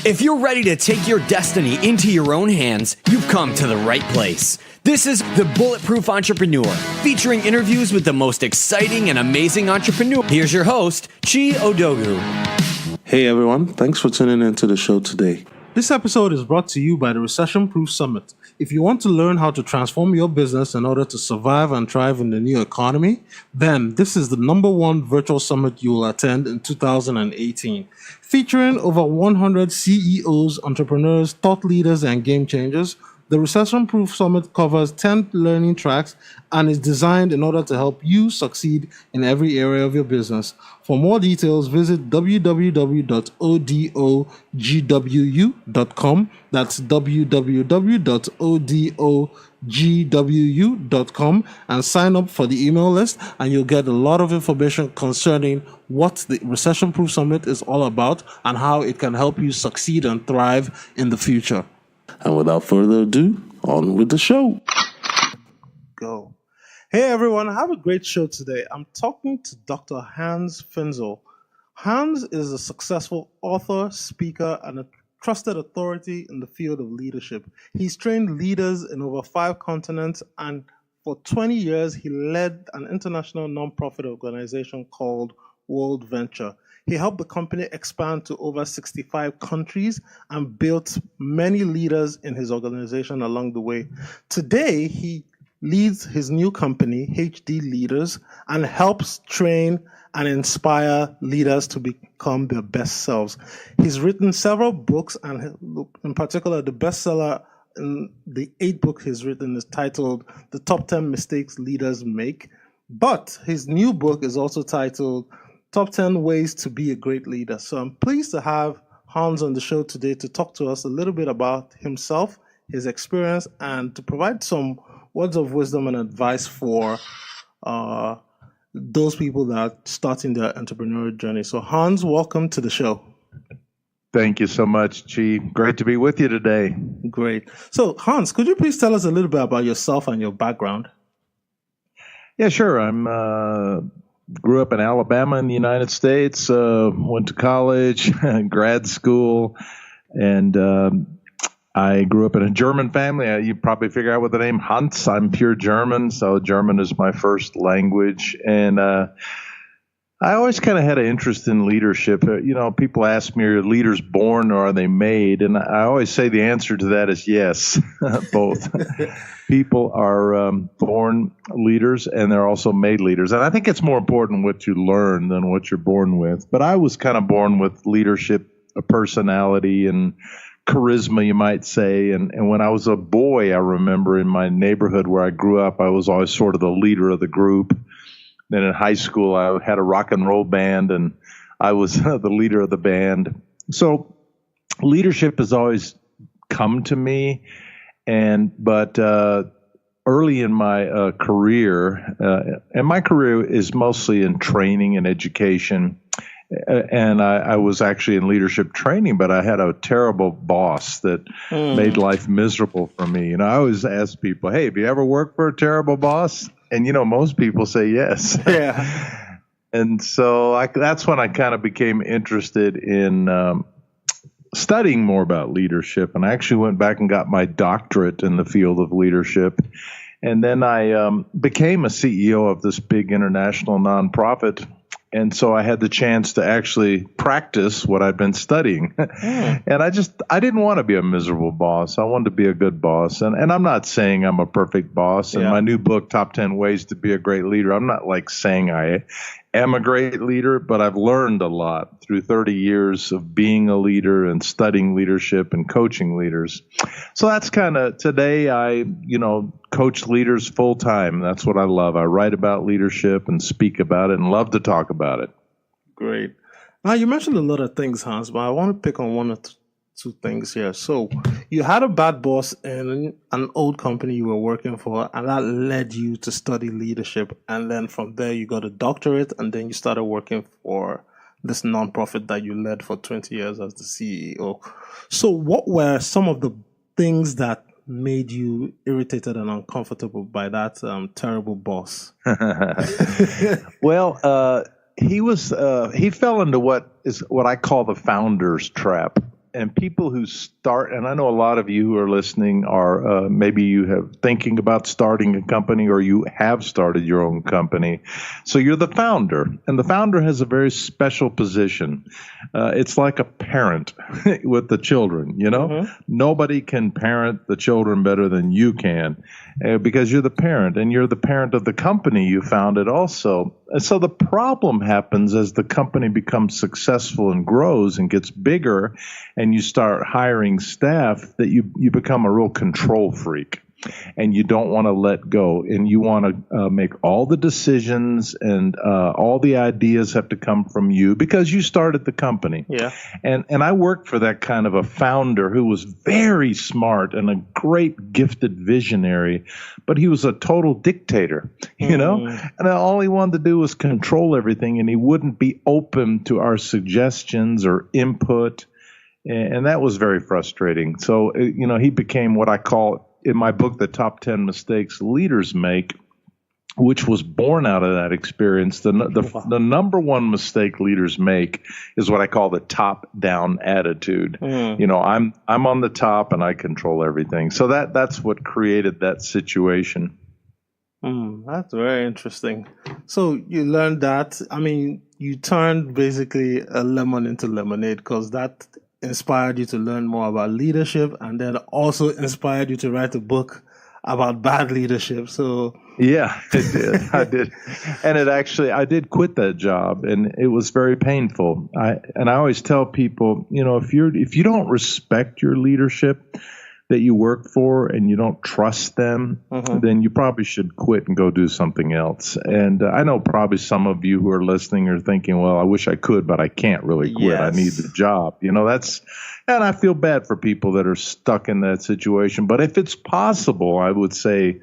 If you're ready to take your destiny into your own hands, you've come to the right place. This is The Bulletproof Entrepreneur, featuring interviews with the most exciting and amazing entrepreneurs. Here's your host, CIU.EDU. Hey everyone, thanks for tuning into the show today. This episode is brought to you by the Recession Proof Summit. If you want to learn how to transform your business in order to survive and thrive in the new economy, then this is the #1 virtual summit you will attend in 2018. Featuring over 100 CEOs, entrepreneurs, thought leaders, and game changers, the Recession Proof Summit covers 10 learning tracks and is designed in order to help you succeed in every area of your business. For more details, visit www.odogwu.com. That's www.odogwu.com and sign up for the email list, and you'll get a lot of information concerning what the Recession Proof Summit is all about and how it can help you succeed and thrive in the future. And without further ado, on with the show. Go. Hey everyone, I have a great show today. I'm talking to Dr. Hans Finzel. Hans is a successful author, speaker, and a trusted authority in the field of leadership. He's trained leaders in over 5 continents, and for 20 years, he led an international nonprofit organization called WorldVenture. He helped the company expand to over 65 countries and built many leaders in his organization along the way. Today, he leads his new company, HDLeaders, and helps train and inspire leaders to become their best selves. He's written several books, and in particular, the bestseller in the 8th book he's written is titled The Top 10 Mistakes Leaders Make. But his new book is also titled Top 10 Ways to Be a Great Leader. So I'm pleased to have Hans on the show today to talk to us a little bit about himself, his experience, and to provide some words of wisdom and advice for those people that are starting their entrepreneurial journey. So Hans, welcome to the show. Thank you so much, Chi. Great to be with you today. Great. So Hans, could you please tell us a little bit about yourself and your background? Yeah, sure. I'm grew up in Alabama in the United States, went to college, grad school, and I grew up in a German family. You probably figure out what the name Hans. I'm pure German, so German is my first language. And I always kind of had an interest in leadership. People ask me, are leaders born or are they made? And I always say the answer to that is yes, both. People are born leaders and they're also made leaders. And I think it's more important what you learn than what you're born with. But I was kind of born with leadership, a personality, and charisma, you might say. And when I was a boy, I remember in my neighborhood where I grew up, I was always sort of the leader of the group. Then in high school, I had a rock and roll band, and I was the leader of the band. So leadership has always come to me. But early in my career, and my career is mostly in training and education, and I was actually in leadership training, but I had a terrible boss that made life miserable for me. I always ask people, hey, have you ever worked for a terrible boss? And, most people say yes. Yeah. And so that's when I kind of became interested in studying more about leadership. And I actually went back and got my doctorate in the field of leadership. And then I became a CEO of this big international nonprofit. And so I had the chance to actually practice what I'd been studying. And I didn't want to be a miserable boss. I wanted to be a good boss. And I'm not saying I'm a perfect boss. In my new book, Top 10 Ways to Be a Great Leader, I'm not like saying I am a great leader, but I've learned a lot through 30 years of being a leader and studying leadership and coaching leaders. So that's kind of, today I, coach leaders full time. That's what I love. I write about leadership and speak about it and love to talk about it. Great. Now, you mentioned a lot of things, Hans, but I want to pick on one or two things here. So you had a bad boss in an old company you were working for, and that led you to study leadership. And then from there, you got a doctorate, and then you started working for this nonprofit that you led for 20 years as the CEO. So what were some of the things that made you irritated and uncomfortable by that terrible boss? Well, he fell into what I call the founder's trap. and people who start, and I know a lot of you who are listening are maybe you have thinking about starting a company or you have started your own company. So you're the founder, and the founder has a very special position. It's like a parent with the children, you know? Mm-hmm. Nobody can parent the children better than you can because you're the parent, and you're the parent of the company you founded also. And so the problem happens as the company becomes successful and grows and gets bigger, and you start hiring staff, that you become a real control freak, and you don't want to let go, and you want to make all the decisions, and all the ideas have to come from you because you started the company. Yeah. And I worked for that kind of a founder who was very smart and a great gifted visionary, but he was a total dictator, you know, and all he wanted to do was control everything, and he wouldn't be open to our suggestions or input. And that was very frustrating. So, you know, he became what I call in my book, The Top 10 Mistakes Leaders Make, which was born out of that experience. The number one mistake leaders make is what I call the top-down attitude. You know, I'm on the top and I control everything. So that's what created that situation. That's very interesting. So you learned that. I mean, you turned basically a lemon into lemonade, because that inspired you to learn more about leadership, and then also inspired you to write a book about bad leadership. So yeah, it did. I did. And I did quit that job, and it was very painful. I always tell people, you know, if you don't respect your leadership that you work for and you don't trust them, then you probably should quit and go do something else. And I know probably some of you who are listening are thinking, well, I wish I could, but I can't really quit. Yes. I need the job. You know, and I feel bad for people that are stuck in that situation. But if it's possible, I would say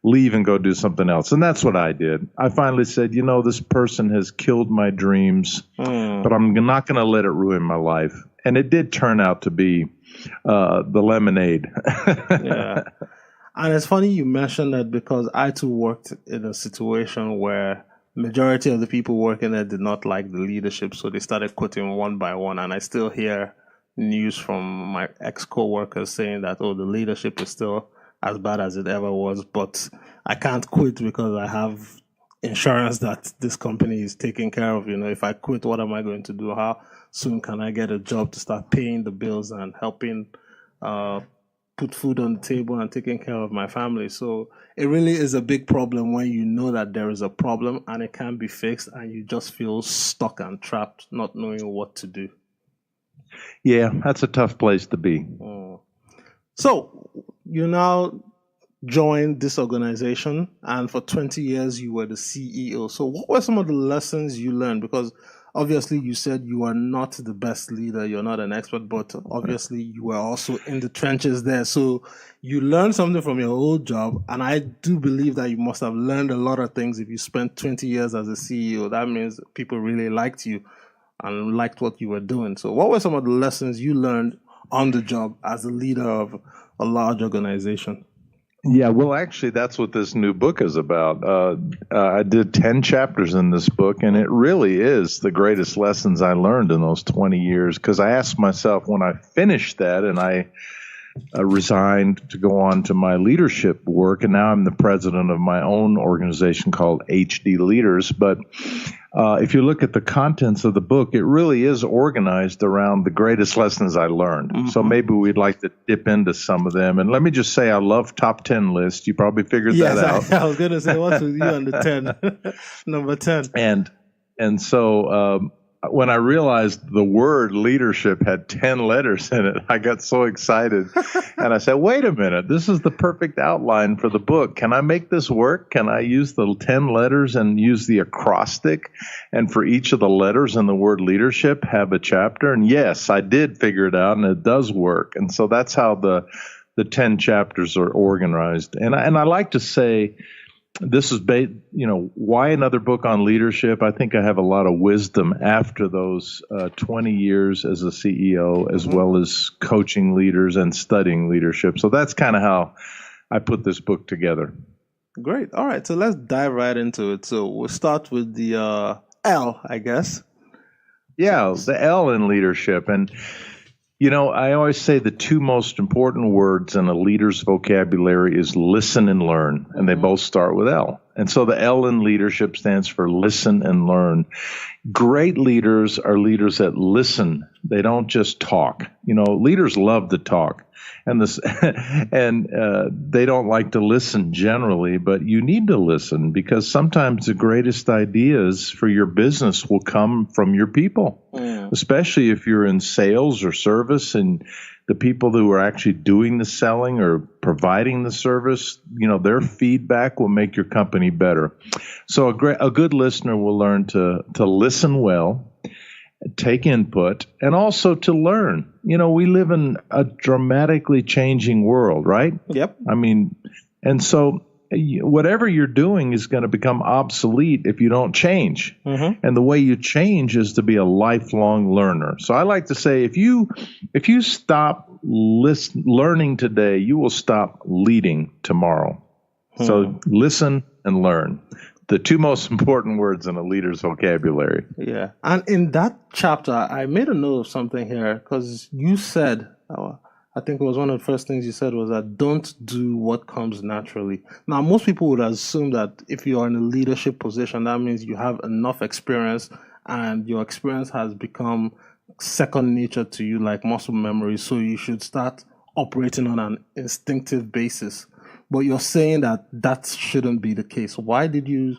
leave and go do something else. And that's what I did. I finally said, you know, this person has killed my dreams, but I'm not going to let it ruin my life. And it did turn out to be the lemonade. yeah. And it's funny you mentioned that, because I too worked in a situation where majority of the people working there did not like the leadership, so they started quitting one by one. And I still hear news from my ex-co-workers saying that, oh, the leadership is still as bad as it ever was, but I can't quit because I have insurance that this company is taking care of. You know, if I quit, what am I going to do? How soon can I get a job to start paying the bills and helping put food on the table and taking care of my family? So it really is a big problem when you know that there is a problem and it can't be fixed, and you just feel stuck and trapped, not knowing what to do. Yeah, that's a tough place to be. So you now joined this organization, and for 20 years you were the CEO. So what were some of the lessons you learned? Because obviously you said you are not the best leader, you're not an expert, but obviously you were also in the trenches there. So you learned something from your old job, and I do believe that you must have learned a lot of things. If you spent 20 years as a CEO, that means people really liked you and liked what you were doing. So what were some of the lessons you learned on the job as a leader of a large organization? Yeah, well, actually, that's what this new book is about. I did 10 chapters in this book, and it really is the greatest lessons I learned in those 20 years, because I asked myself when I finished that, and I resigned to go on to my leadership work, and now I'm the president of my own organization called HDLeaders. But if you look at the contents of the book, it really is organized around the greatest lessons I learned. So maybe we'd like to dip into some of them. And let me just say, I love top 10 lists. You probably figured that out. I was going to say, what's with you on the 10? Number 10. And so when I realized the word leadership had 10 letters in it, I got so excited. And I said, wait a minute, this is the perfect outline for the book. Can I make this work? Can I use the 10 letters and use the acrostic? And for each of the letters in the word leadership, have a chapter? And yes, I did figure it out, and it does work. And so that's how the 10 chapters are organized. And I like to say, this is, why another book on leadership? I think I have a lot of wisdom after those 20 years as a CEO, as well as coaching leaders and studying leadership. So that's kind of how I put this book together. Great. All right. So let's dive right into it. So we'll start with the L, I guess. Yeah, the L in leadership. And I always say the two most important words in a leader's vocabulary is listen and learn, and they both start with L. And so the L in leadership stands for listen and learn. Great leaders are leaders that listen. They don't just talk. Leaders love to talk, and they don't like to listen generally, but you need to listen because sometimes the greatest ideas for your business will come from your people, especially if you're in sales or service, and the people who are actually doing the selling or providing the service, their feedback will make your company better. So a good listener will learn to listen well, take input, and also to learn. We live in a dramatically changing world, right? Yep. And so whatever you're doing is going to become obsolete if you don't change. And the way you change is to be a lifelong learner. So I like to say, if you stop learning today, you will stop leading tomorrow. So listen and learn. The two most important words in a leader's vocabulary. Yeah. And in that chapter, I made a note of something here because you said, I think it was one of the first things you said was that don't do what comes naturally. Now, most people would assume that if you are in a leadership position, that means you have enough experience and your experience has become second nature to you, like muscle memory. So you should start operating on an instinctive basis. But you're saying that shouldn't be the case. Why did you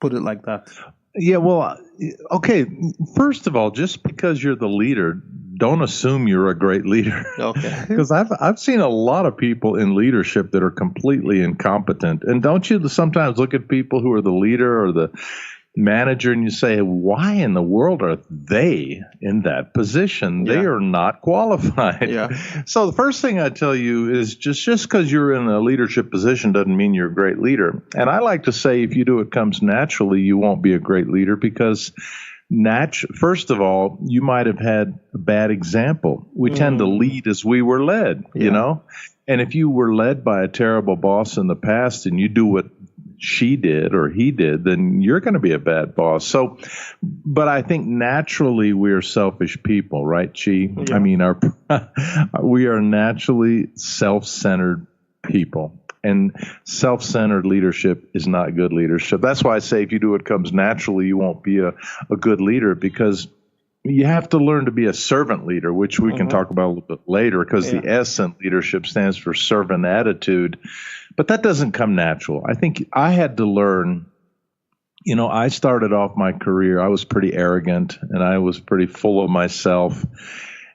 put it like that? Yeah, well, okay. First of all, just because you're the leader, don't assume you're a great leader. Okay. Because I've seen a lot of people in leadership that are completely incompetent. And don't you sometimes look at people who are the leader or the manager and you say, why in the world are they in that position? Yeah. They are not qualified. Yeah. So the first thing I tell you is just because you're in a leadership position doesn't mean you're a great leader. And I like to say if you do what comes naturally, you won't be a great leader because first of all, you might have had a bad example. We tend to lead as we were led, And if you were led by a terrible boss in the past and you do what she did or he did, then you're going to be a bad boss. So, but I think naturally we are selfish people, right, Chi? Yeah. We are naturally self-centered people. And self-centered leadership is not good leadership. That's why I say if you do what comes naturally, you won't be a good leader because you have to learn to be a servant leader, which we can talk about a little bit later because the S in leadership stands for servant attitude. But that doesn't come natural. I think I had to learn, I started off my career, I was pretty arrogant and I was pretty full of myself.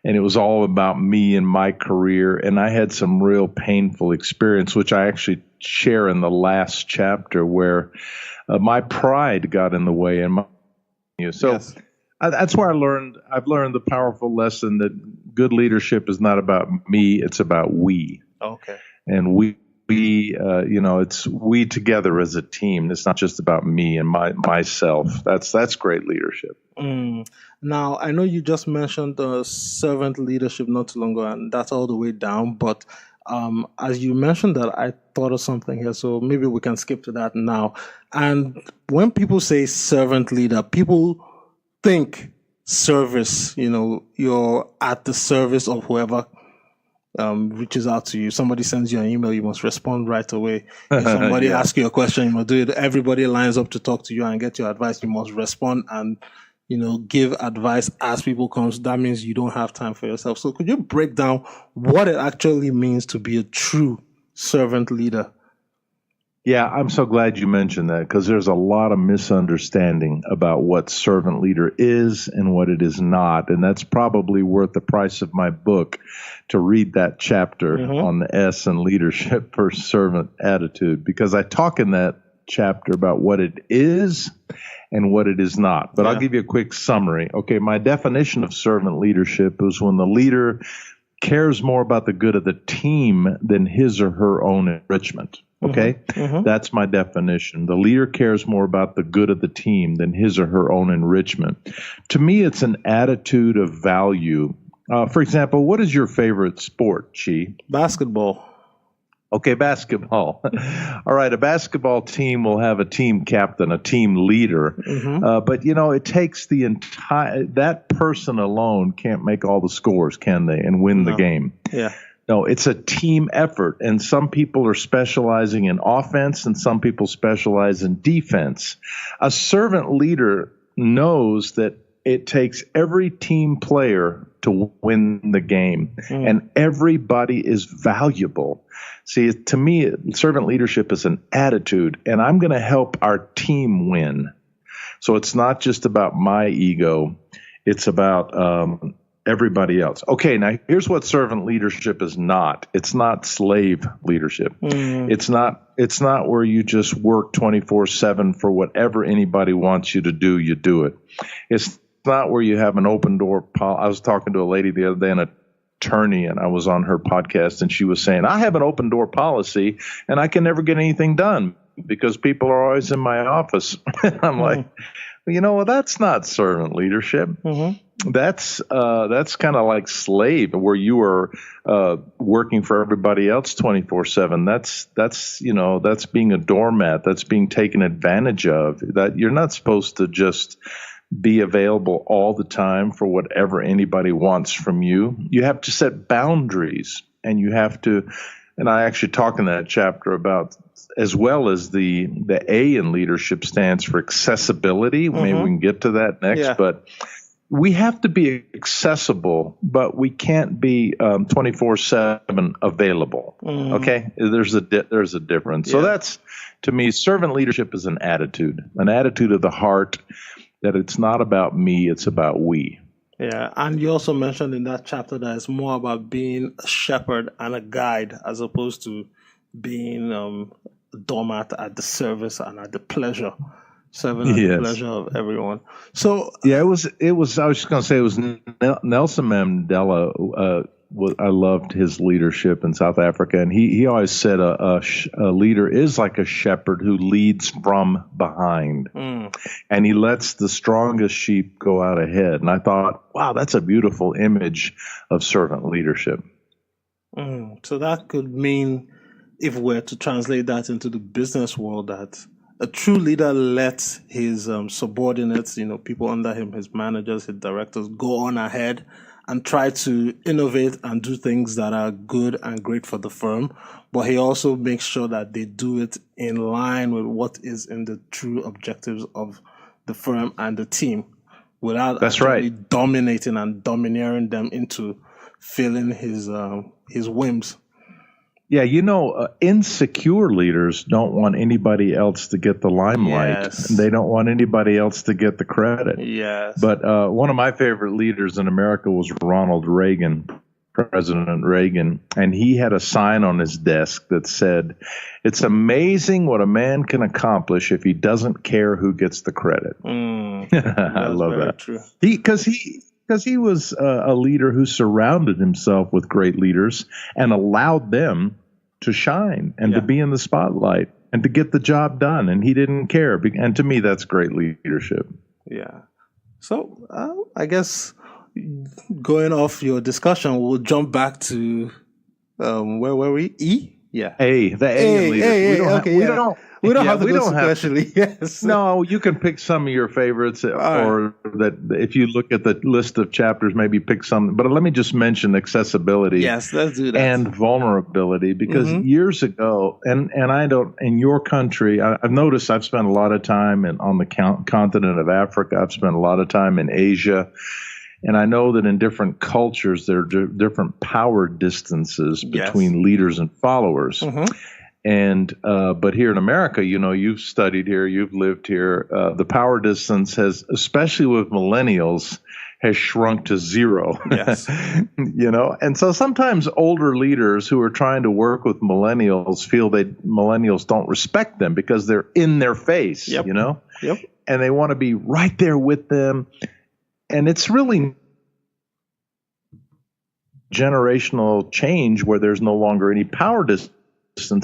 And it was all about me and my career. And I had some real painful experience, which I actually share in the last chapter where my pride got in the way. That's where I've learned the powerful lesson that good leadership is not about me, it's about we. Okay. And it's we together as a team. It's not just about me and myself. That's great leadership. Now, I know you just mentioned servant leadership not too long ago, and that's all the way down. But as you mentioned that, I thought of something here, so maybe we can skip to that now. And when people say servant leader, people think service, you're at the service of whoever reaches out to you. Somebody sends you an email, you must respond right away. If somebody asks you a question, you must do it. Everybody lines up to talk to you and get your advice. You must respond and give advice as people come. That means you don't have time for yourself. So could you break down what it actually means to be a true servant leader? Yeah, I'm so glad you mentioned that because there's a lot of misunderstanding about what servant leader is and what it is not. And that's probably worth the price of my book to read that chapter on the S in leadership for servant attitude, because I talk in that chapter about what it is and what it is not. But I'll give you a quick summary. Okay, my definition of servant leadership is when the leader cares more about the good of the team than his or her own enrichment. Okay, that's my definition. The leader cares more about the good of the team than his or her own enrichment. To me, it's an attitude of value. For example, what is your favorite sport, Chi? Basketball. Okay, basketball. All right, a basketball team will have a team captain, a team leader. But, it takes that person alone can't make all the scores, can they, and win the game. Yeah. No, it's a team effort, and some people are specializing in offense and some people specialize in defense. A servant leader knows that it takes every team player to win the game, and everybody is valuable. See, to me, servant leadership is an attitude, and I'm going to help our team win. So it's not just about my ego. It's about everybody else. Okay, now here's what servant leadership is not. It's not slave leadership. It's not where you just work 24/7 for whatever anybody wants you to do, you do it. It's not where you have an open door policy. I was talking to a lady the other day, an attorney, and I was on her podcast, and she was saying, I have an open door policy, and I can never get anything done because people are always in my office. I'm like, well, that's not servant leadership. That's kind of like slave, where you are working for everybody else 24/7. That's being a doormat. That's being taken advantage of. That you're not supposed to just be available all the time for whatever anybody wants from you. You have to set boundaries, and you have to. And I actually talk in that chapter about, as well as the A in leadership stands for accessibility. Maybe we can get to that next, but we have to be accessible, but we can't be 24/7 available. Okay, there's a difference. So that's, to me, servant leadership is an attitude of the heart, that it's not about me, it's about we. Yeah, and you also mentioned in that chapter that it's more about being a shepherd and a guide as opposed to being a doormat at the service and at the pleasure, serving at the pleasure of everyone. So yeah, it was. I was just going to say it was Nelson Mandela. I loved his leadership in South Africa, and he always said a leader is like a shepherd who leads from behind, and he lets the strongest sheep go out ahead. And I thought, wow, that's a beautiful image of servant leadership. So that could mean, if we're to translate that into the business world, that a true leader lets his subordinates, people under him, his managers, his directors, go on ahead and try to innovate and do things that are good and great for the firm. But he also makes sure that they do it in line with what is in the true objectives of the firm and the team, without dominating and domineering them into filling his whims. Yeah, insecure leaders don't want anybody else to get the limelight. Yes. They don't want anybody else to get the credit. Yes. But one of my favorite leaders in America was Ronald Reagan, President Reagan, and he had a sign on his desk that said, "It's amazing what a man can accomplish if he doesn't care who gets the credit." I love that. True. Because he was a leader who surrounded himself with great leaders and allowed them to shine and to be in the spotlight and to get the job done. And he didn't care. And to me, that's great leadership. Yeah. So I guess going off your discussion, we'll jump back to where were we? E? Yeah. A, the A in leadership. We don't have to go sequentially. Yes. No, you can pick some of your favorites, or that if you look at the list of chapters, maybe pick some. But let me just mention accessibility. Yes, let's do that. And vulnerability, because years ago, and I don't, in your country, I've noticed I've spent a lot of time on the continent of Africa. I've spent a lot of time in Asia. And I know that in different cultures, there are different power distances between leaders and followers. And but here in America, you've studied here, you've lived here. The power distance has, especially with millennials, has shrunk to zero. Yes. And so sometimes older leaders who are trying to work with millennials feel that millennials don't respect them because they're in their face. Yep. And they want to be right there with them. And it's really generational change where there's no longer any power distance.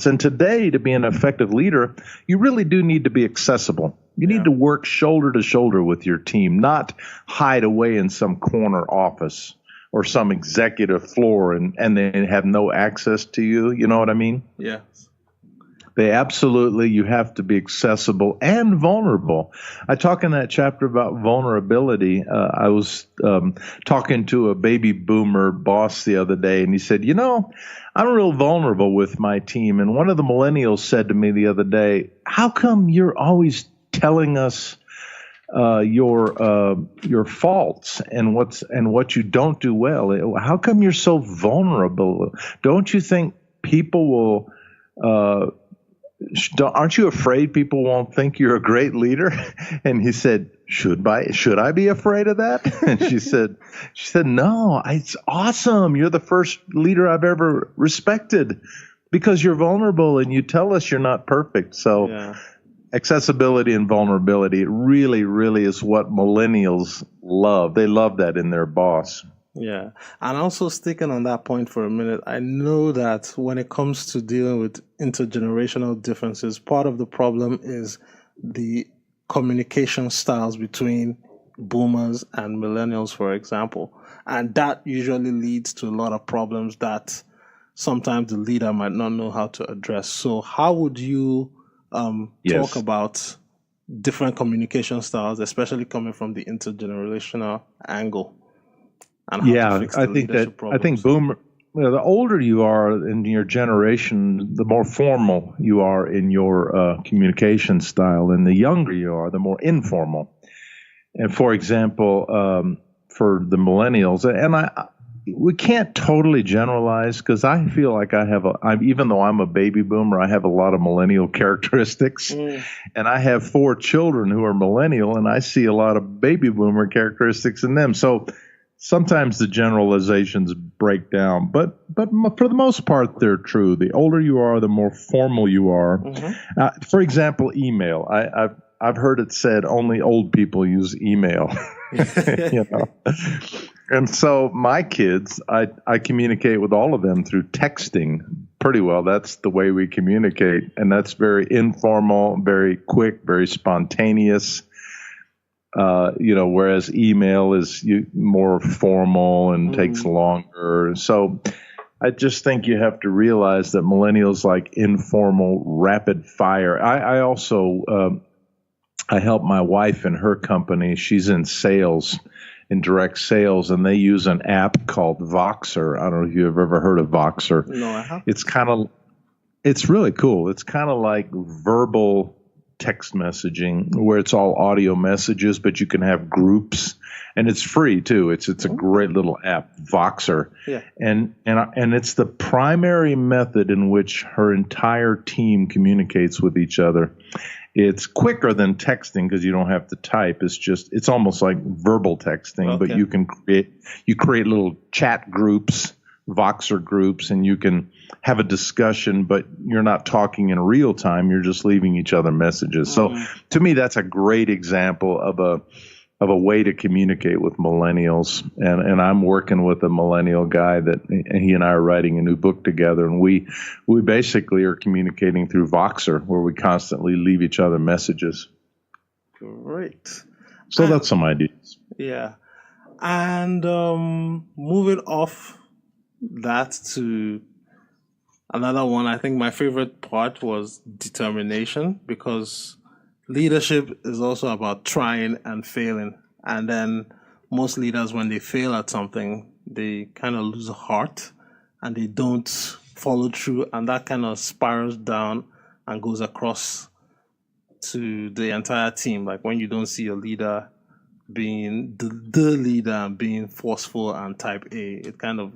And today, to be an effective leader, you really do need to be accessible. You need to work shoulder to shoulder with your team, not hide away in some corner office or some executive floor and they have no access to you. You know what I mean? Yes. You have to be accessible and vulnerable. I talk in that chapter about vulnerability. I was talking to a baby boomer boss the other day, and he said, I'm real vulnerable with my team. And one of the millennials said to me the other day, how come you're always telling us your faults and what you don't do well? How come you're so vulnerable? Don't you think people will aren't you afraid people won't think you're a great leader? And he said, should I be afraid of that? And she said, no, it's awesome. You're the first leader I've ever respected because you're vulnerable and you tell us you're not perfect. So accessibility and vulnerability, it really, really is what millennials love. They love that in their boss. Yeah. And also sticking on that point for a minute, I know that when it comes to dealing with intergenerational differences, part of the problem is the communication styles between boomers and millennials, for example. And that usually leads to a lot of problems that sometimes the leader might not know how to address. So how would you talk about different communication styles, especially coming from the intergenerational angle? I think boomer. The older you are in your generation, the more formal you are in your communication style, and the younger you are, the more informal. And for example, for the millennials, and we can't totally generalize because I feel like even though I'm a baby boomer, I have a lot of millennial characteristics, and I have 4 children who are millennial, and I see a lot of baby boomer characteristics in them. So sometimes the generalizations break down, but for the most part, they're true. The older you are, the more formal you are. Mm-hmm. For example, email. I've heard it said only old people use email. And so my kids, I communicate with all of them through texting pretty well. That's the way we communicate, and that's very informal, very quick, very spontaneous. Whereas email is more formal and takes longer. So I just think you have to realize that millennials like informal, rapid fire. I also I help my wife in her company. She's in sales, in direct sales, and they use an app called Voxer. I don't know if you've ever heard of Voxer. No, I haven't. It's really cool. It's kind of like verbal text messaging where it's all audio messages, but you can have groups, and it's free too. It's a great little app, Voxer. Yeah. And it's the primary method in which her entire team communicates with each other. It's quicker than texting because you don't have to type. It's almost like verbal texting, but you can create little chat groups, Voxer groups, and you can have a discussion, but you're not talking in real time. You're just leaving each other messages. So to me, that's a great example of a way to communicate with millennials. And I'm working with a millennial guy that he and I are writing a new book together. And we basically are communicating through Voxer, where we constantly leave each other messages. Great. So that's some ideas. Yeah. And moving off that to another one, I think my favorite part was determination, because leadership is also about trying and failing. And then most leaders, when they fail at something, they kind of lose heart and they don't follow through. And that kind of spirals down and goes across to the entire team. Like when you don't see your leader being the leader and being forceful and type A, it kind of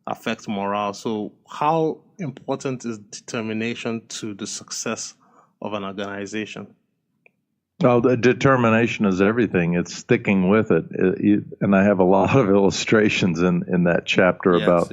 affects morale. So how important is determination to the success of an organization? Oh, the determination is everything. It's sticking with it. And I have a lot of illustrations in that chapter about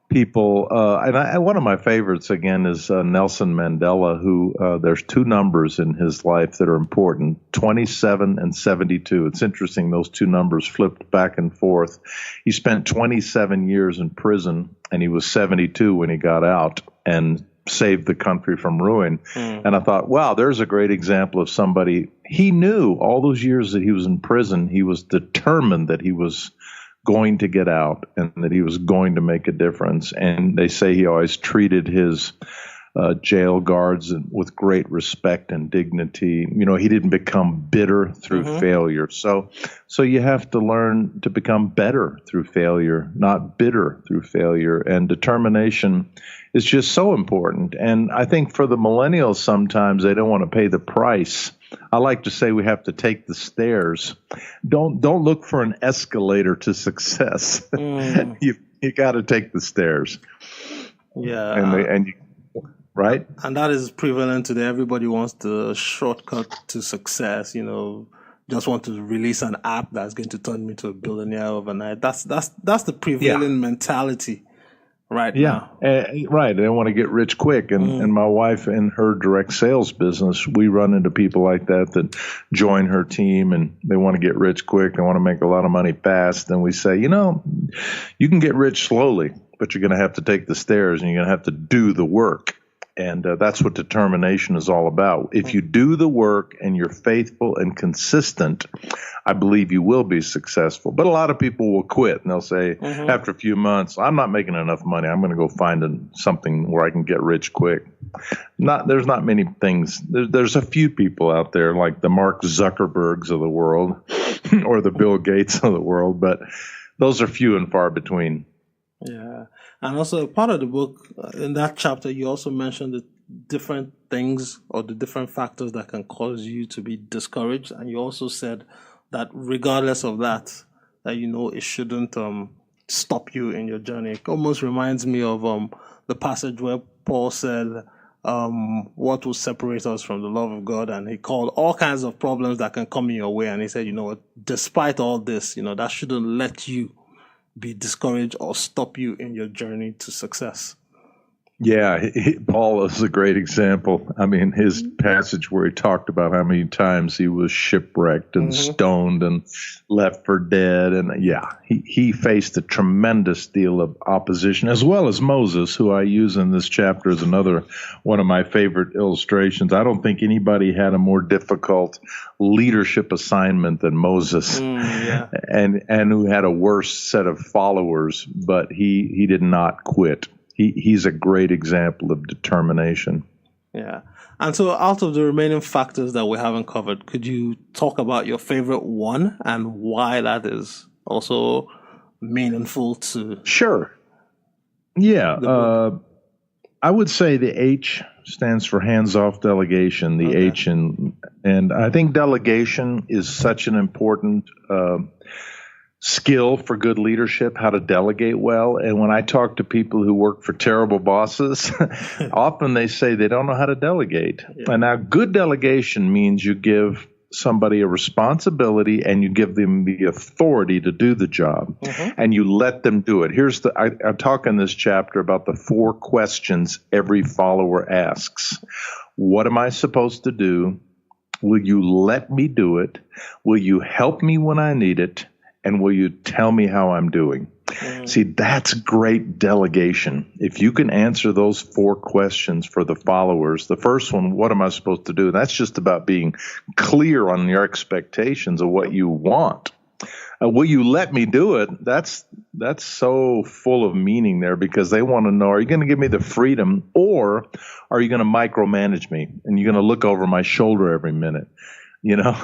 people. And one of my favorites, again, is Nelson Mandela, who there's 2 numbers in his life that are important, 27 and 72. It's interesting, those 2 numbers flipped back and forth. He spent 27 years in prison, and he was 72 when he got out and saved the country from ruin. And I thought, wow, there's a great example of somebody. He knew all those years that he was in prison, he was determined that he was going to get out and that he was going to make a difference. And they say he always treated his jail guards with great respect and dignity. You know, he didn't become bitter through failure. So you have to learn to become better through failure, not bitter through failure. And determination is just so important. And I think for the millennials, sometimes they don't want to pay the price. I like to say we have to take the stairs. Don't look for an escalator to success. You got to take the stairs. Yeah. Right? And that is prevalent today. Everybody wants the shortcut to success, you know, just want to release an app that's going to turn me to a billionaire overnight. That's the prevailing mentality right now. Right. They want to get rich quick. And my wife in her direct sales business, we run into people like that join her team and they want to get rich quick. They want to make a lot of money fast. And we say, you know, you can get rich slowly, but you're going to have to take the stairs and you're going to have to do the work. And that's what determination is all about. If you do the work and you're faithful and consistent, I believe you will be successful. But a lot of people will quit and they'll say, after a few months, I'm not making enough money. I'm going to go find something where I can get rich quick. There's not many things. There's a few people out there like the Mark Zuckerbergs of the world or the Bill Gates of the world, but those are few and far between. Yeah. And also part of the book, in that chapter, you also mentioned the different things or the different factors that can cause you to be discouraged. And you also said that regardless of that, you know, it shouldn't stop you in your journey. It almost reminds me of the passage where Paul said, what will separate us from the love of God? And he called all kinds of problems that can come in your way. And he said, you know what, despite all this, you know, that shouldn't let you be discouraged or stop you in your journey to success. Yeah, Paul is a great example. I mean, his passage where he talked about how many times he was shipwrecked and stoned and left for dead. And yeah, he faced a tremendous deal of opposition, as well as Moses, who I use in this chapter as another one of my favorite illustrations. I don't think anybody had a more difficult leadership assignment than Moses, and who had a worse set of followers, but he did not quit. He's a great example of determination. Yeah. And so out of the remaining factors that we haven't covered, could you talk about your favorite one and why that is also meaningful to... Sure. Yeah. I would say the H stands for hands-off delegation, the H. And I think delegation is such an important skill for good leadership, how to delegate well. And when I talk to people who work for terrible bosses, often they say they don't know how to delegate. Yeah. And now good delegation means you give somebody a responsibility and you give them the authority to do the job and you let them do it. I talk in this chapter about the 4 questions every follower asks. What am I supposed to do? Will you let me do it? Will you help me when I need it? And will you tell me how I'm doing? See, that's great delegation. If you can answer those 4 questions for the followers, the first one, what am I supposed to do? That's just about being clear on your expectations of what you want. Will you let me do it? That's so full of meaning there, because they want to know, are you going to give me the freedom, or are you going to micromanage me and you're going to look over my shoulder every minute? You know,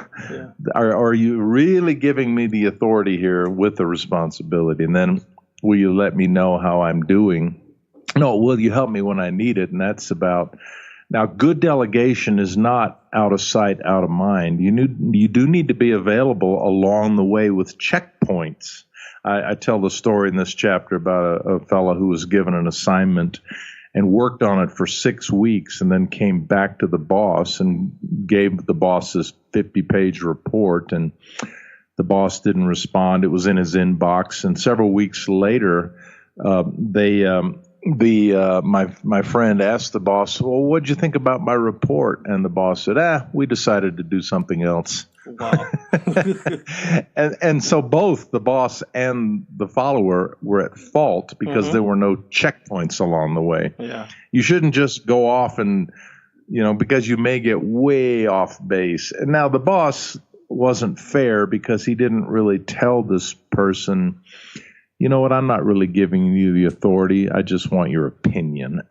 are you really giving me the authority here with the responsibility? And then will you let me know how I'm doing? No, will you help me when I need it? And that's about, now good delegation is not out of sight, out of mind. You do need to be available along the way with checkpoints. I tell the story in this chapter about a fellow who was given an assignment and worked on it for 6 weeks and then came back to the boss and gave the boss this 50-page report, and the boss didn't respond. It was in his inbox, and several weeks later, my friend asked the boss, well, what'd you think about my report? And the boss said, we decided to do something else. Wow. and so both the boss and the follower were at fault because there were no checkpoints along the way. Yeah. You shouldn't just go off and, because you may get way off base. And now the boss wasn't fair because he didn't really tell this person, you know what, I'm not really giving you the authority. I just want your opinion.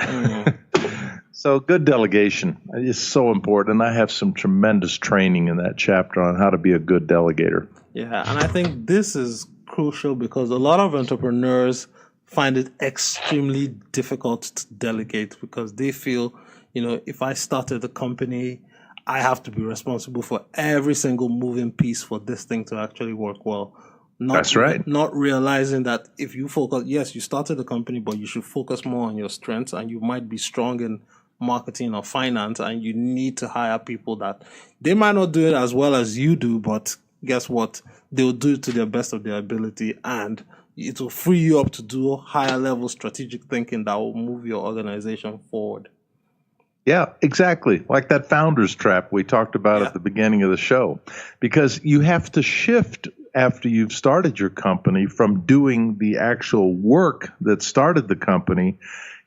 So good delegation is so important. And I have some tremendous training in that chapter on how to be a good delegator. Yeah, and I think this is crucial because a lot of entrepreneurs find it extremely difficult to delegate because they feel, if I started a company, I have to be responsible for every single moving piece for this thing to actually work well. That's right. Not realizing that if you focus, yes, you started a company, but you should focus more on your strengths, and you might be strong in marketing or finance, and you need to hire people that they might not do it as well as you do, but guess what? They'll do it to the best of their ability, and it will free you up to do higher level strategic thinking that will move your organization forward. Yeah, exactly. Like that founder's trap we talked about at the beginning of the show, because you have to shift after you've started your company from doing the actual work that started the company.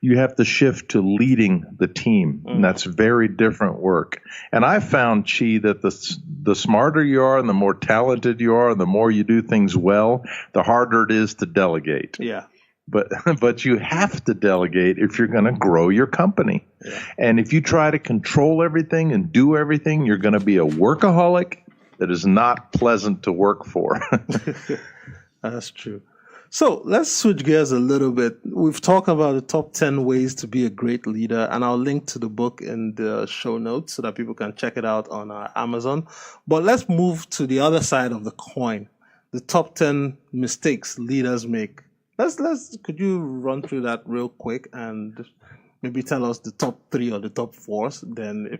You have to shift to leading the team. And that's very different work. And I found, Chi, that the smarter you are and the more talented you are and the more you do things well, the harder it is to delegate. Yeah. But you have to delegate if you're going to grow your company. Yeah. And if you try to control everything and do everything, you're going to be a workaholic that is not pleasant to work for. That's true. So let's switch gears a little bit. We've talked about the top 10 ways to be a great leader, and I'll link to the book in the show notes so that people can check it out on Amazon. But let's move to the other side of the coin, the top 10 mistakes leaders make. Could you run through that real quick and maybe tell us the top 3 or the top 4? Then if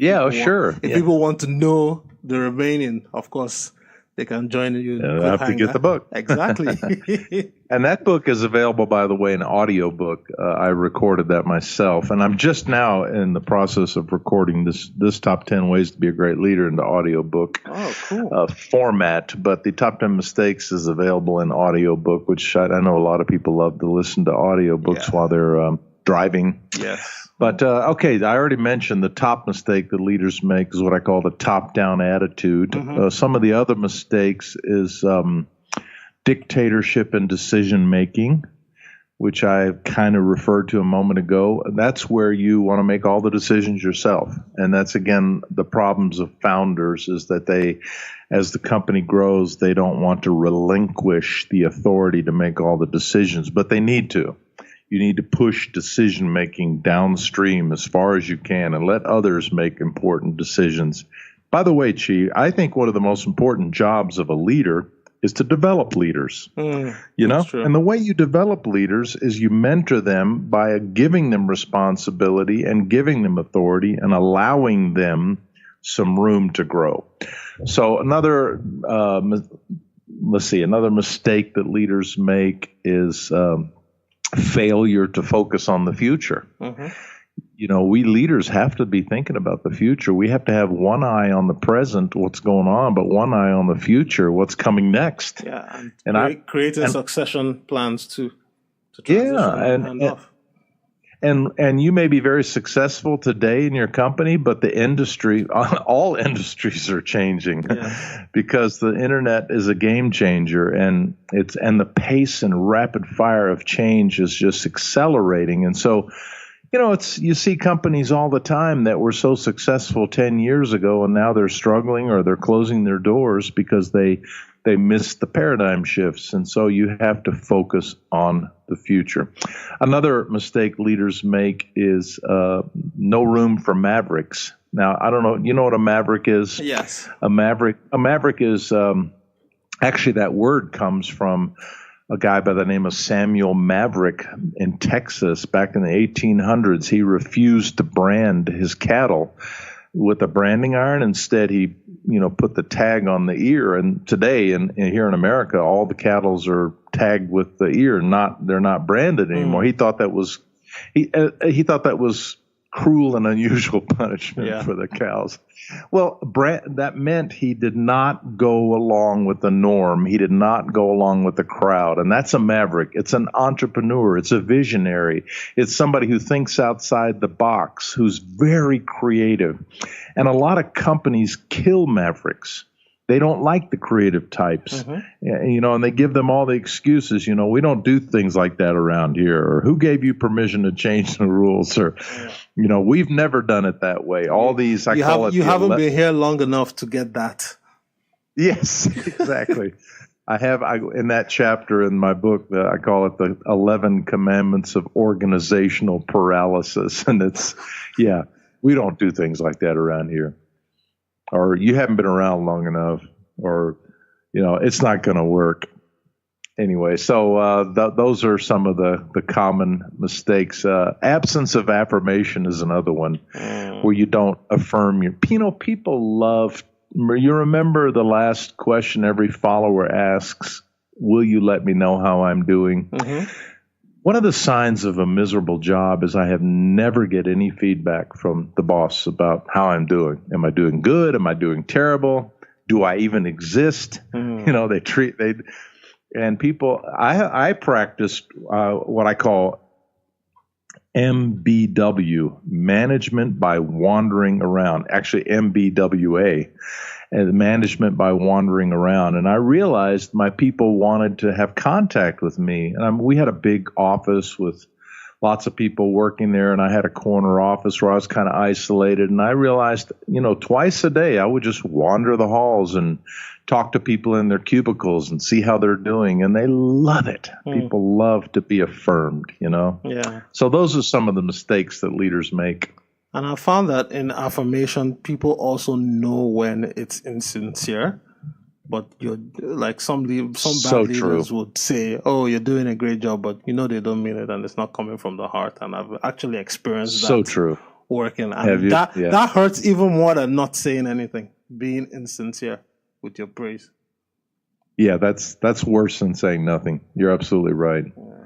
people want to know the remaining, of course, they can join you. I have to get the book. Exactly. And that book is available, by the way, in audiobook. I recorded that myself. And I'm just now in the process of recording this top 10 ways to be a great leader in the audiobook format. But the top 10 mistakes is available in audiobook, which I know a lot of people love to listen to audiobooks while they're driving. Yes. But, I already mentioned the top mistake that leaders make is what I call the top-down attitude. Some of the other mistakes is dictatorship and decision-making, which I kind of referred to a moment ago. That's where you want to make all the decisions yourself. And that's, again, the problems of founders is that they, as the company grows, they don't want to relinquish the authority to make all the decisions, but they need to. You need to push decision-making downstream as far as you can and let others make important decisions. By the way, Chi, I think one of the most important jobs of a leader is to develop leaders. And the way you develop leaders is you mentor them by giving them responsibility and giving them authority and allowing them some room to grow. So another mistake that leaders make is failure to focus on the future. We leaders have to be thinking about the future. We have to have one eye on the present, what's going on, but one eye on the future, what's coming next. Yeah, and creating succession plans to transition and hand off. And you may be very successful today in your company, but the industry, all industries are changing because the internet is a game changer, and the pace and rapid fire of change is just accelerating. And so, you see companies all the time that were so successful 10 years ago, and now they're struggling or they're closing their doors because they missed the paradigm shifts. And so you have to focus on the future. Another mistake leaders make is no room for mavericks. Now, I don't know, you know what a maverick is? Yes. A maverick is actually that word comes from a guy by the name of Samuel Maverick in Texas back in the 1800s. He refused to brand his cattle with a branding iron. Instead, he put the tag on the ear. And today, here in America, all the cattle are tagged with the ear. They're not branded anymore. He thought that was he thought that was cruel and unusual punishment for the cows. Well, that meant he did not go along with the norm. He did not go along with the crowd. And that's a maverick. It's an entrepreneur. It's a visionary. It's somebody who thinks outside the box, who's very creative. And a lot of companies kill mavericks they don't like the creative types, and they give them all the excuses. We don't do things like that around here, or who gave you permission to change the rules, or, we've never done it that way. All these, you haven't been here long enough to get that. Yes, exactly. I in that chapter in my book, I call it the 11 Commandments of Organizational Paralysis. And we don't do things like that around here. Or you haven't been around long enough, or, it's not going to work. Anyway, so those are some of the common mistakes. Absence of affirmation is another one, where you don't affirm people love. You remember the last question every follower asks, will you let me know how I'm doing? One of the signs of a miserable job is I have never get any feedback from the boss about how I'm doing. Am I doing good? Am I doing terrible? Do I even exist? And people, I practiced what I call MBW, management by wandering around. Actually, MBWA, management by wandering around. And I realized my people wanted to have contact with me. And we had a big office with lots of people working there, and I had a corner office where I was kind of isolated. And I realized, twice a day I would just wander the halls and talk to people in their cubicles and see how they're doing. And they love it. People love to be affirmed, Yeah. So those are some of the mistakes that leaders make. And I found that in affirmation, people also know when it's insincere. But you're like some bad leaders would say, "Oh, you're doing a great job," but they don't mean it, and it's not coming from the heart. And I've actually experienced that. So true. Working, and that hurts even more than not saying anything, being insincere with your praise. Yeah, that's worse than saying nothing. You're absolutely right. Yeah.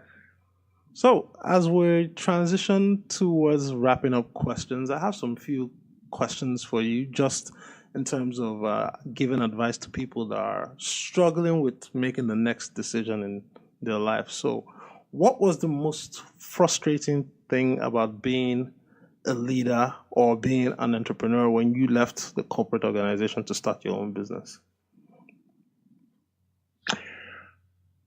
So as we transition towards wrapping up questions, I have some few questions for you, just in terms of giving advice to people that are struggling with making the next decision in their life. So what was the most frustrating thing about being a leader or being an entrepreneur when you left the corporate organization to start your own business?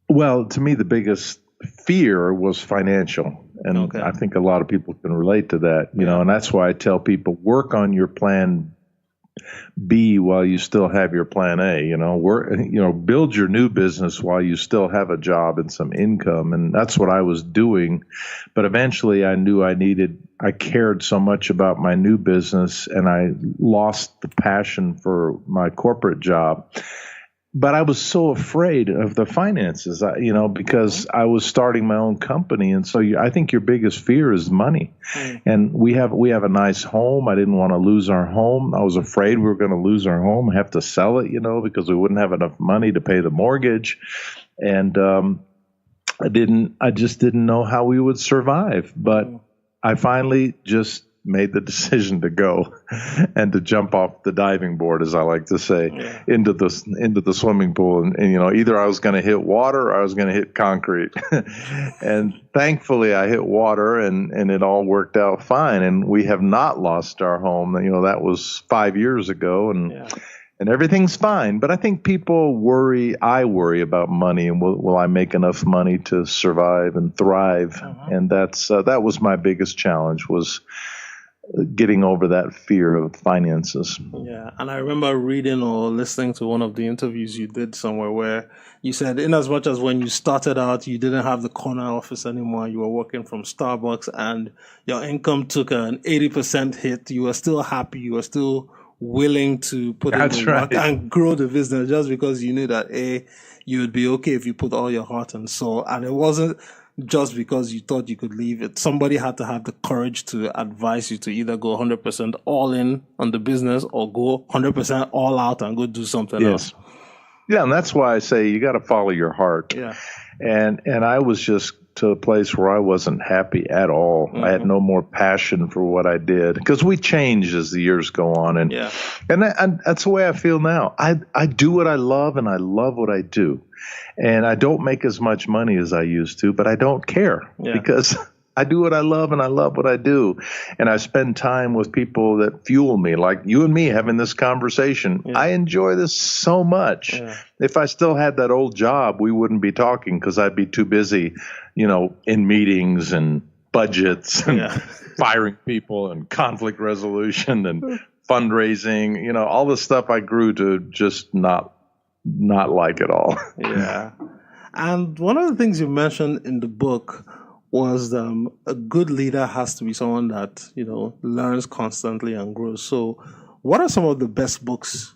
Well, to me, the biggest fear was financial. And I think a lot of people can relate to that, and that's why I tell people, work on your plan B while you still have your plan A, build your new business while you still have a job and some income. And that's what I was doing. But eventually I knew I cared so much about my new business, and I lost the passion for my corporate job. But I was so afraid of the finances, because I was starting my own company. And so I think your biggest fear is money. And we have a nice home. I didn't want to lose our home. I was afraid we were going to lose our home, have to sell it, because we wouldn't have enough money to pay the mortgage. And I just didn't know how we would survive. But I finally just made the decision to go and to jump off the diving board, as I like to say, into the swimming pool. And either I was going to hit water or I was going to hit concrete. And thankfully I hit water, and it all worked out fine. And we have not lost our home. That was 5 years ago, and everything's fine. But I think people worry. I worry about money, and will I make enough money to survive and thrive? And that was my biggest challenge, was getting over that fear of finances. Yeah, and I remember reading or listening to one of the interviews you did somewhere where you said, in as much as when you started out, you didn't have the corner office anymore, you were working from Starbucks, and your income took an 80% hit, you were still happy, you were still willing to put in the work and grow the business, just because you knew that you would be okay if you put all your heart and soul. And it wasn't just because you thought you could leave it. Somebody had to have the courage to advise you to either go 100% all in on the business or go 100% all out and go do something else. Yeah, and that's why I say you got to follow your heart. Yeah. And I was just to a place where I wasn't happy at all. I had no more passion for what I did, because we change as the years go on. And that's the way I feel now. I do what I love, and I love what I do. And I don't make as much money as I used to, but I don't care, because I do what I love, and I love what I do. And I spend time with people that fuel me, like you and me having this conversation. Yeah. I enjoy this so much. Yeah. If I still had that old job, we wouldn't be talking because I'd be too busy, in meetings and budgets and firing people and conflict resolution and fundraising, all the stuff I grew to just not like at all. Yeah. And one of the things you mentioned in the book was a good leader has to be someone that, learns constantly and grows. So what are some of the best books,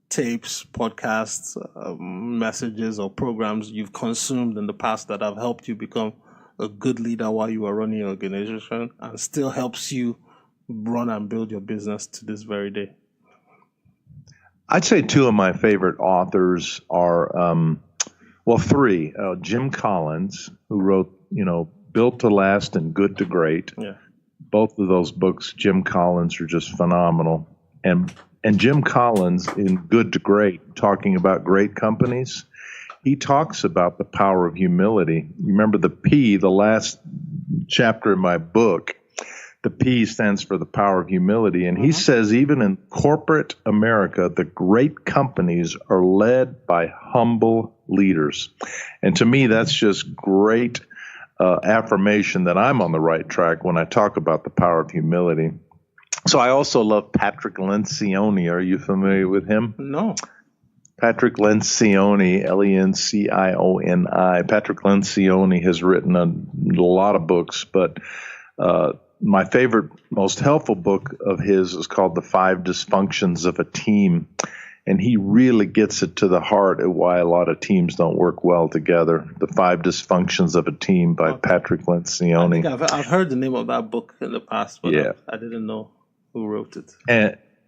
tapes, podcasts, messages, or programs you've consumed in the past that have helped you become a good leader while you were running your organization and still helps you run and build your business to this very day? I'd say two of my favorite authors are, three. Jim Collins, who wrote, Built to Last and Good to Great. Yeah. Both of those books, Jim Collins, are just phenomenal. And Jim Collins, in Good to Great, talking about great companies, he talks about the power of humility. You remember the P, the last chapter in my book, the P stands for the power of humility. And he says even in corporate America, the great companies are led by humble leaders. And to me, that's just great affirmation that I'm on the right track when I talk about the power of humility. So I also love Patrick Lencioni. Are you familiar with him? No. Patrick Lencioni, Lencioni. Patrick Lencioni has written a lot of books, but my favorite, most helpful book of his is called The 5 Dysfunctions of a Team. And he really gets it to the heart of why a lot of teams don't work well together. The 5 Dysfunctions of a Team by Patrick Lencioni. I think I've heard the name of that book in the past, but I didn't know who wrote it.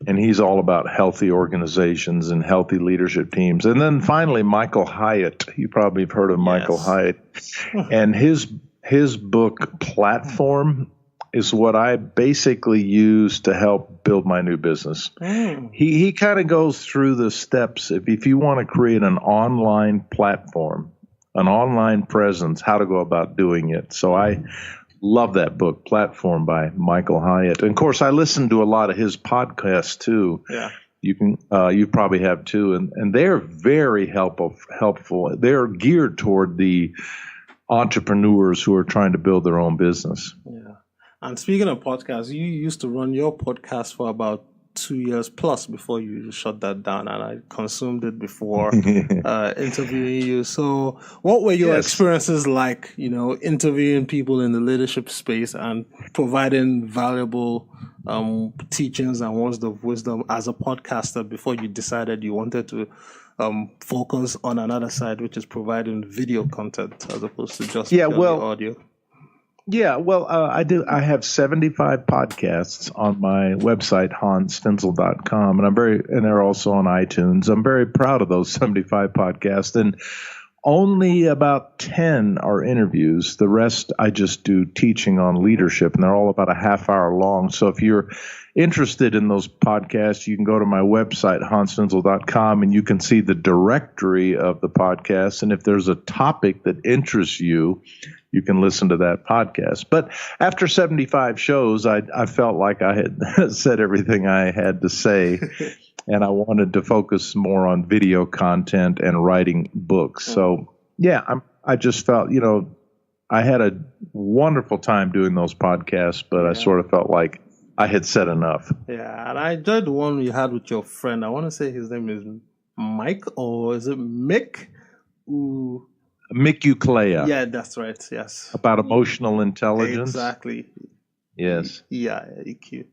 And he's all about healthy organizations and healthy leadership teams. And then finally, Michael Hyatt. You probably have heard of Michael Hyatt. And his book, Platform, is what I basically use to help build my new business. He kind of goes through the steps. If you want to create an online platform, an online presence, how to go about doing it. So I love that book, Platform by Michael Hyatt. And of course, I listen to a lot of his podcasts too. Yeah. You probably have too. And they're very helpful. They're geared toward the entrepreneurs who are trying to build their own business. Yeah. And speaking of podcasts, you used to run your podcast for about 2 years plus before you shut that down, and I consumed it before interviewing you. So what were your experiences like, interviewing people in the leadership space and providing valuable teachings and words of wisdom as a podcaster before you decided you wanted to focus on another side, which is providing video content as opposed to just audio? Yeah, well, I do. I have 75 podcasts on my website, hansfinzel.com, and they're also on iTunes. I'm very proud of those 75 podcasts, and only about 10 are interviews. The rest I just do teaching on leadership, and they're all about a half hour long. So if you're interested in those podcasts, you can go to my website, hansfinzel.com, and you can see the directory of the podcasts. And if there's a topic that interests you, you can listen to that podcast. But after 75 shows, I felt like I had said everything I had to say, and I wanted to focus more on video content and writing books. So, I just felt, I had a wonderful time doing those podcasts, but I sort of felt like I had said enough. Yeah, and I enjoyed the one you had with your friend. I want to say his name is Mike, or is it Mick? Ooh. Mick Uclea. Yeah, that's right. Yes. About emotional intelligence. Exactly. Yes. Yeah, EQ.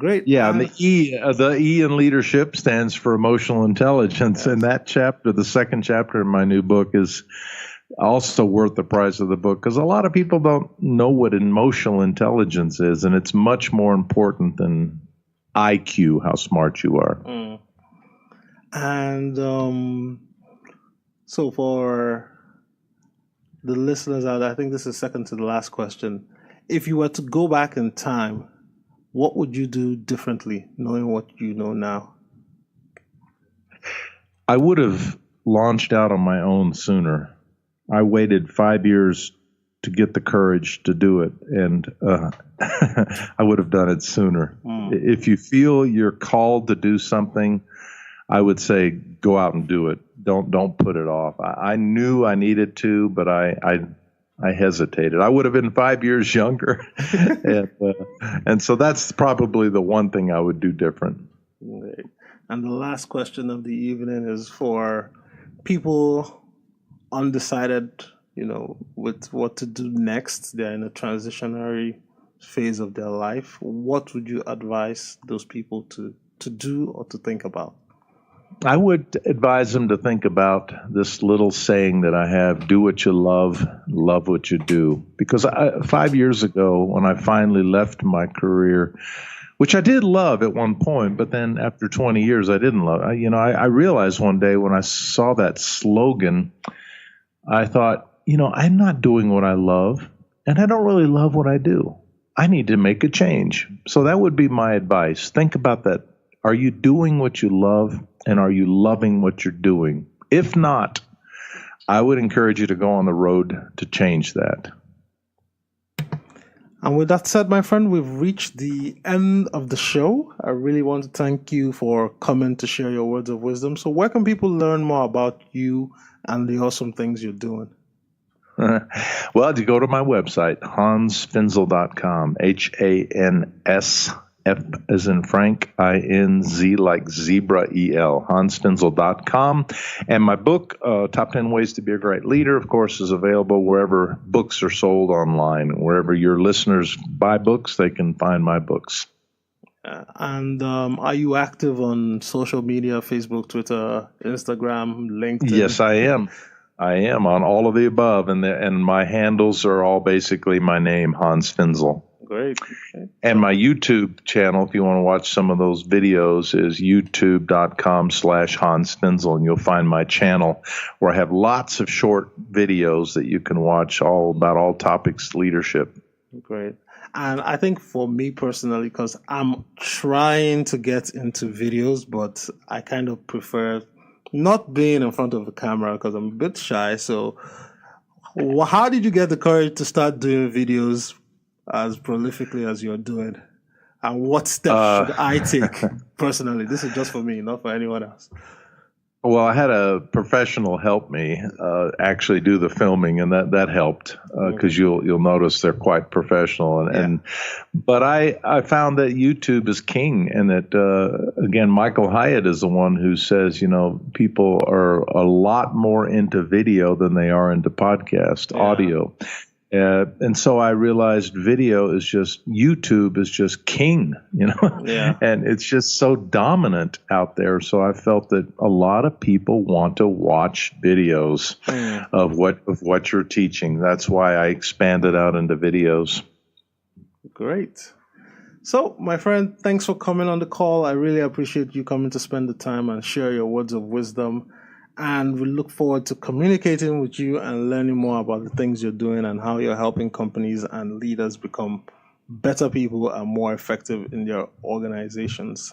Great. Yeah, and the E in leadership stands for emotional intelligence. Yes. And that chapter, the second chapter in my new book, is also worth the price of the book because a lot of people don't know what emotional intelligence is, and it's much more important than IQ, how smart you are. And so for the listeners out there, I think this is second to the last question. If you were to go back in time, what would you do differently, knowing what you know now? I would have launched out on my own sooner. I waited 5 years to get the courage to do it. And I would have done it sooner. If you feel you're called to do something, I would say go out and do it. Don't put it off. I knew I needed to, but I hesitated. I would have been 5 years younger. And so that's probably the one thing I would do different. Right. And the last question of the evening is for people undecided, with what to do next. They're in a transitionary phase of their life. What would you advise those people to do or to think about? I would advise them to think about this little saying that I have: do what you love what you do. Because 5 years ago, when I finally left my career, which I did love at one point, but then after 20 years, I didn't love. I realized one day when I saw that slogan, I thought, I'm not doing what I love, and I don't really love what I do. I need to make a change. So that would be my advice. Think about that. Are you doing what you love, and are you loving what you're doing? If not, I would encourage you to go on the road to change that. And with that said, my friend, we've reached the end of the show. I really want to thank you for coming to share your words of wisdom. So where can people learn more about you and the awesome things you're doing? Well, you go to my website, hansfinzel.com, HANSF as in Frank, INZ like zebra, EL, hansfinzel.com. And my book, Top 10 Ways to Be a Great Leader, of course, is available wherever books are sold online. Wherever your listeners buy books, they can find my books. And are you active on social media, Facebook, Twitter, Instagram, LinkedIn? Yes, I am. I am on all of the above, and my handles are all basically my name, Hans Finzel. Great. Okay. And my YouTube channel, if you want to watch some of those videos, is youtube.com/Hans Finzel, and you'll find my channel where I have lots of short videos that you can watch all about all topics leadership. Great. And I think for me personally, because I'm trying to get into videos, but I kind of prefer not being in front of the camera because I'm a bit shy. So how did you get the courage to start doing videos as prolifically as you're doing? And what steps should I take personally? This is just for me, not for anyone else. Well, I had a professional help me actually do the filming, and that helped because you'll notice they're quite professional. But I found that YouTube is king, and that again, Michael Hyatt is the one who says, people are a lot more into video than they are into podcast audio. And so I realized YouTube is just king, and it's just so dominant out there. So I felt that a lot of people want to watch videos of what you're teaching. That's why I expanded out into videos. Great. So, my friend, thanks for coming on the call. I really appreciate you coming to spend the time and share your words of wisdom. And we look forward to communicating with you and learning more about the things you're doing and how you're helping companies and leaders become better people and more effective in their organizations.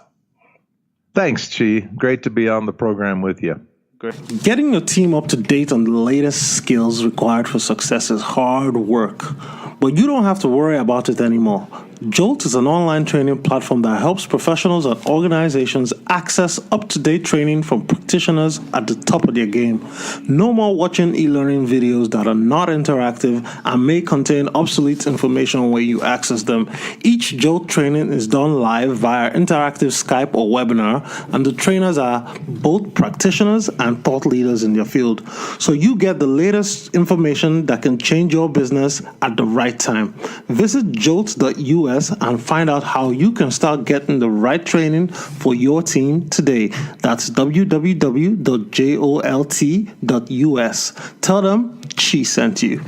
Thanks, Chi. Great to be on the program with you. Great. Getting your team up to date on the latest skills required for success is hard work, but you don't have to worry about it anymore. Jolt is an online training platform that helps professionals and organizations access up-to-date training from practitioners at the top of their game. No more watching e-learning videos that are not interactive and may contain obsolete information when you access them. Each Jolt training is done live via interactive Skype or webinar, and the trainers are both practitioners and thought leaders in their field. So you get the latest information that can change your business at the right time. Visit jolt.us and find out how you can start getting the right training for your team today. That's www.jolt.us. Tell them Chi sent you.